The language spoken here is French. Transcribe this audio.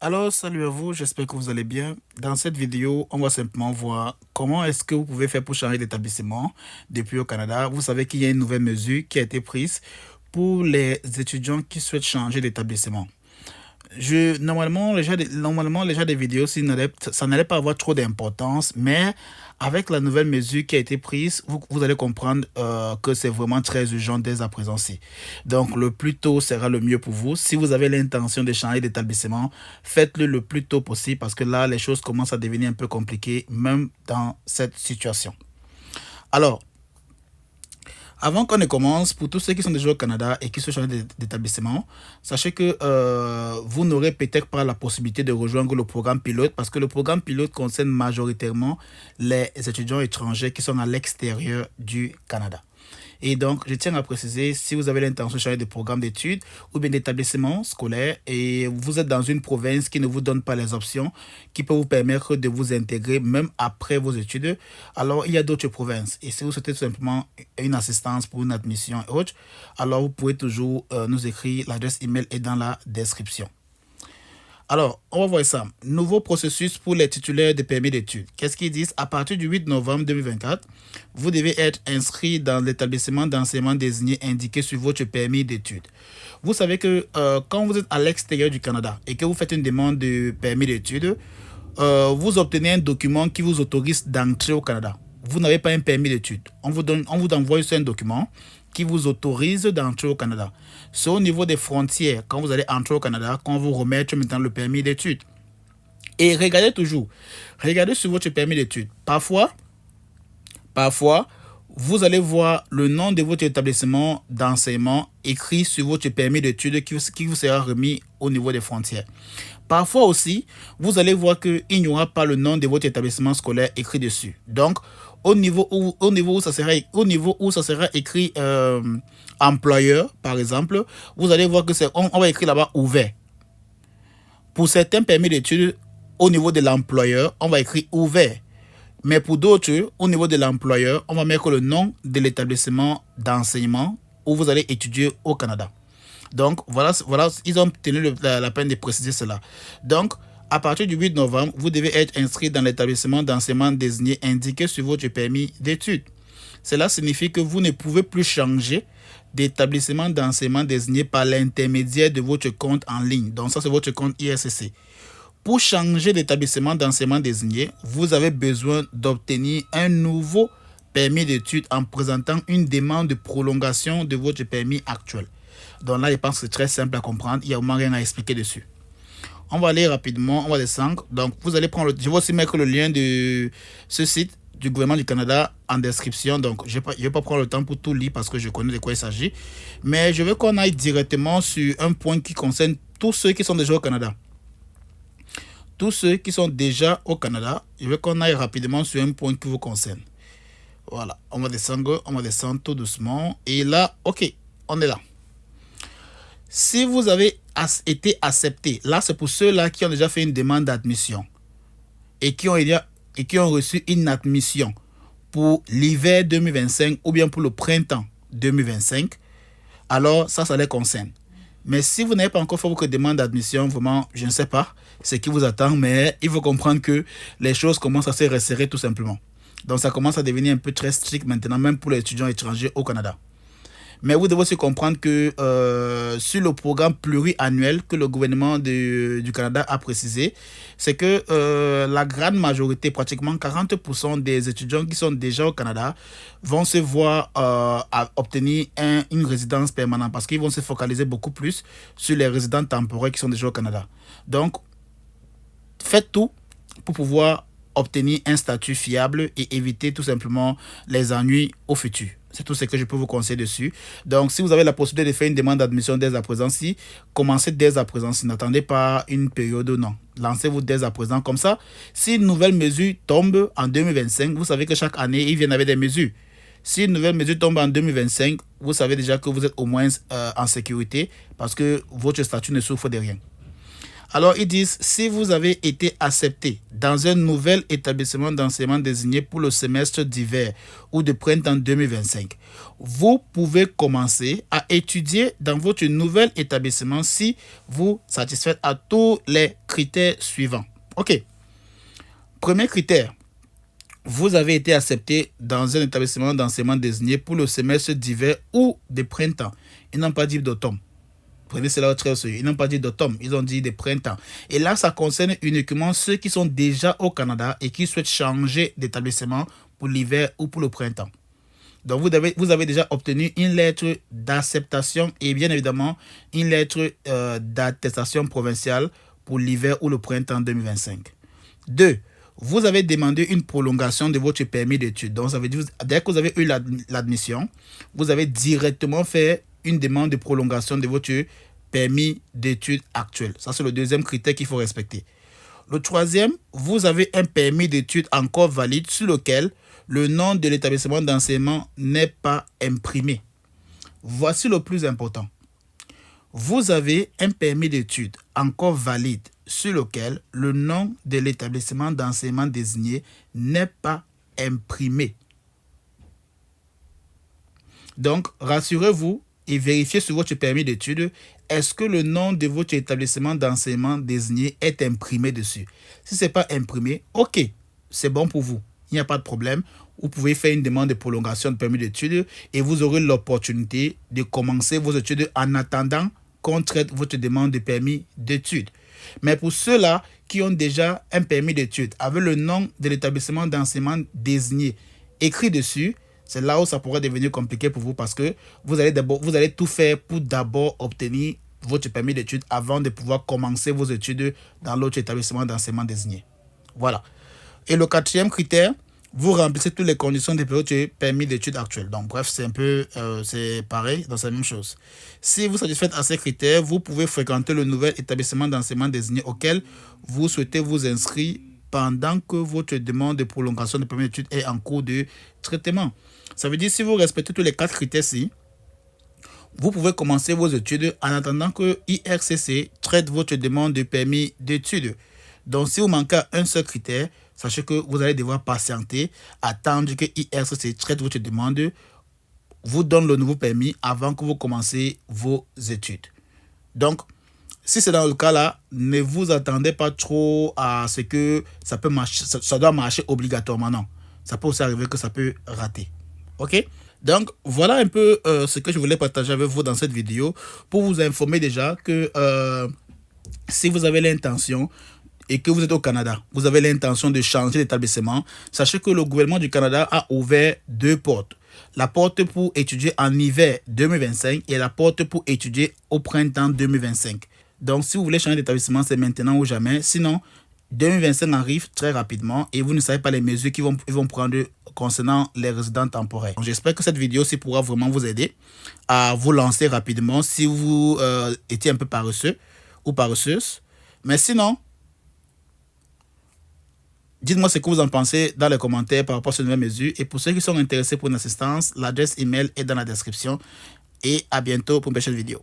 Alors, salut à vous, j'espère que vous allez bien. Dans cette vidéo, on va simplement voir comment est-ce que vous pouvez faire pour changer d'établissement depuis au Canada. Vous savez qu'il y a une nouvelle mesure qui a été prise pour les étudiants qui souhaitent changer d'établissement. Normalement, les gens des vidéos, ça n'allait pas avoir trop d'importance, mais avec la nouvelle mesure qui a été prise, vous allez comprendre que c'est vraiment très urgent dès à présent-ci. Donc, le plus tôt sera le mieux pour vous. Si vous avez l'intention de changer d'établissement, faites-le le plus tôt possible parce que là, les choses commencent à devenir un peu compliquées, même dans cette situation. Alors, avant qu'on ne commence, pour tous ceux qui sont déjà au Canada et qui se changent d'établissement, sachez que vous n'aurez peut-être pas la possibilité de rejoindre le programme pilote parce que le programme pilote concerne majoritairement les étudiants étrangers qui sont à l'extérieur du Canada. Et donc, je tiens à préciser, si vous avez l'intention de changer de programme d'études ou bien d'établissement scolaire et vous êtes dans une province qui ne vous donne pas les options qui peuvent vous permettre de vous intégrer même après vos études, alors il y a d'autres provinces. Et si vous souhaitez tout simplement une assistance pour une admission et autres, alors vous pouvez toujours nous écrire. L'adresse email est dans la description. Alors, on va voir ça. Nouveau processus pour les titulaires de permis d'études. Qu'est-ce qu'ils disent? À partir du 8 novembre 2024, vous devez être inscrit dans l'établissement d'enseignement désigné indiqué sur votre permis d'études. Vous savez que quand vous êtes à l'extérieur du Canada et que vous faites une demande de permis d'études, vous obtenez un document qui vous autorise d'entrer au Canada. Vous n'avez pas un permis d'études. On vous envoie un document qui vous autorise d'entrer au Canada. C'est au niveau des frontières, quand vous allez entrer au Canada, qu'on vous remettre maintenant le permis d'études. Et regardez sur votre permis d'études. Parfois, vous allez voir le nom de votre établissement d'enseignement écrit sur votre permis d'études qui vous sera remis au niveau des frontières. Parfois aussi, vous allez voir qu'il n'y aura pas le nom de votre établissement scolaire écrit dessus. Donc, au niveau où ça sera écrit employeur, par exemple, vous allez voir que on va écrire là-bas ouvert. Pour certains permis d'études, au niveau de l'employeur, on va écrire ouvert. Mais pour d'autres, au niveau de l'employeur, on va mettre le nom de l'établissement d'enseignement où vous allez étudier au Canada. Donc, voilà, ils ont tenu la peine de préciser cela. Donc, à partir du 8 novembre, vous devez être inscrit dans l'établissement d'enseignement désigné indiqué sur votre permis d'études. Cela signifie que vous ne pouvez plus changer d'établissement d'enseignement désigné par l'intermédiaire de votre compte en ligne. Donc, ça, c'est votre compte IRCC. Pour changer d'établissement d'enseignement désigné, vous avez besoin d'obtenir un nouveau permis d'études en présentant une demande de prolongation de votre permis actuel. Donc là, je pense que c'est très simple à comprendre. Il n'y a vraiment rien à expliquer dessus. On va aller rapidement, on va descendre. Donc, vous allez prendre je vais aussi mettre le lien de ce site du gouvernement du Canada en description. Donc, je ne vais pas prendre le temps pour tout lire parce que je connais de quoi il s'agit. Mais je veux qu'on aille directement sur un point qui concerne tous ceux qui sont déjà au Canada. Tous ceux qui sont déjà au Canada, je veux qu'on aille rapidement sur un point qui vous concerne. Voilà, on va descendre tout doucement. Et là, ok, on est là. Si vous avez été accepté, là c'est pour ceux-là qui ont déjà fait une demande d'admission et qui ont reçu une admission pour l'hiver 2025 ou bien pour le printemps 2025, alors ça les concerne. Mais si vous n'avez pas encore fait votre demande d'admission, vraiment, je ne sais pas ce qui vous attend, mais il faut comprendre que les choses commencent à se resserrer tout simplement. Donc ça commence à devenir un peu très strict maintenant, même pour les étudiants étrangers au Canada. Mais vous devez aussi comprendre que sur le programme pluriannuel que le gouvernement du Canada a précisé, c'est que la grande majorité, pratiquement 40% des étudiants qui sont déjà au Canada vont se voir à obtenir une résidence permanente parce qu'ils vont se focaliser beaucoup plus sur les résidents temporaires qui sont déjà au Canada. Donc, faites tout pour pouvoir obtenir un statut fiable et éviter tout simplement les ennuis au futur. C'est tout ce que je peux vous conseiller dessus. Donc, si vous avez la possibilité de faire une demande d'admission dès à présent, commencez dès à présent. N'attendez pas une période, non. Lancez-vous dès à présent. Comme ça, si une nouvelle mesure tombe en 2025, vous savez que chaque année, ils viennent avec des mesures. Si une nouvelle mesure tombe en 2025, vous savez déjà que vous êtes au moins en sécurité parce que votre statut ne souffre de rien. Alors, ils disent, si vous avez été accepté dans un nouvel établissement d'enseignement désigné pour le semestre d'hiver ou de printemps 2025, vous pouvez commencer à étudier dans votre nouvel établissement si vous satisfaites à tous les critères suivants. OK. Premier critère. Vous avez été accepté dans un établissement d'enseignement désigné pour le semestre d'hiver ou de printemps. Ils n'ont pas dit d'automne. Prenez cela au très au sérieux. Ils n'ont pas dit d'automne, ils ont dit de printemps. Et là, ça concerne uniquement ceux qui sont déjà au Canada et qui souhaitent changer d'établissement pour l'hiver ou pour le printemps. Donc, vous avez déjà obtenu une lettre d'acceptation et bien évidemment une lettre d'attestation provinciale pour l'hiver ou le printemps 2025. 2. Vous avez demandé une prolongation de votre permis d'études. Donc, ça veut dire dès que vous avez eu l'admission, vous avez directement fait une demande de prolongation de votre permis d'études actuel. Ça, c'est le deuxième critère qu'il faut respecter. Le troisième, vous avez un permis d'études encore valide sur lequel le nom de l'établissement d'enseignement n'est pas imprimé. Voici le plus important. Vous avez un permis d'études encore valide sur lequel le nom de l'établissement d'enseignement désigné n'est pas imprimé. Donc, rassurez-vous et vérifiez sur votre permis d'études, est-ce que le nom de votre établissement d'enseignement désigné est imprimé dessus. Si ce n'est pas imprimé, ok, c'est bon pour vous. Il n'y a pas de problème. Vous pouvez faire une demande de prolongation de permis d'études et vous aurez l'opportunité de commencer vos études en attendant qu'on traite votre demande de permis d'études. Mais pour ceux-là qui ont déjà un permis d'études avec le nom de l'établissement d'enseignement désigné écrit dessus, c'est là où ça pourrait devenir compliqué pour vous parce que vous allez tout faire pour d'abord obtenir votre permis d'études avant de pouvoir commencer vos études dans l'autre établissement d'enseignement désigné. Voilà. Et le quatrième critère, vous remplissez toutes les conditions de votre permis d'études actuel. Donc, bref, c'est un peu, c'est pareil, donc c'est la même chose. Si vous satisfaites à ces critères, vous pouvez fréquenter le nouvel établissement d'enseignement désigné auquel vous souhaitez vous inscrire pendant que votre demande de prolongation de permis d'études est en cours de traitement. Ça veut dire si vous respectez tous les 4 critères-ci, vous pouvez commencer vos études en attendant que IRCC traite votre demande de permis d'études. Donc, si vous manquez à un seul critère, sachez que vous allez devoir patienter, attendre que IRCC traite votre demande, vous donne le nouveau permis avant que vous commencez vos études. Donc, si c'est dans le cas là, ne vous attendez pas trop à ce que ça peut marcher, ça doit marcher obligatoirement, non. Ça peut aussi arriver que ça peut rater. Ok? Donc, voilà un peu ce que je voulais partager avec vous dans cette vidéo pour vous informer déjà que si vous avez l'intention et que vous êtes au Canada, vous avez l'intention de changer d'établissement, sachez que le gouvernement du Canada a ouvert 2 portes. La porte pour étudier en hiver 2025 et la porte pour étudier au printemps 2025. Donc, si vous voulez changer d'établissement, c'est maintenant ou jamais. Sinon, 2025 arrive très rapidement et vous ne savez pas les mesures qu'ils vont prendre concernant les résidents temporaires. J'espère que cette vidéo-ci pourra vraiment vous aider à vous lancer rapidement si vous étiez un peu paresseux ou paresseuse. Mais sinon, dites-moi ce que vous en pensez dans les commentaires par rapport à ces nouvelles mesures. Et pour ceux qui sont intéressés pour une assistance, l'adresse email est dans la description. Et à bientôt pour une prochaine vidéo.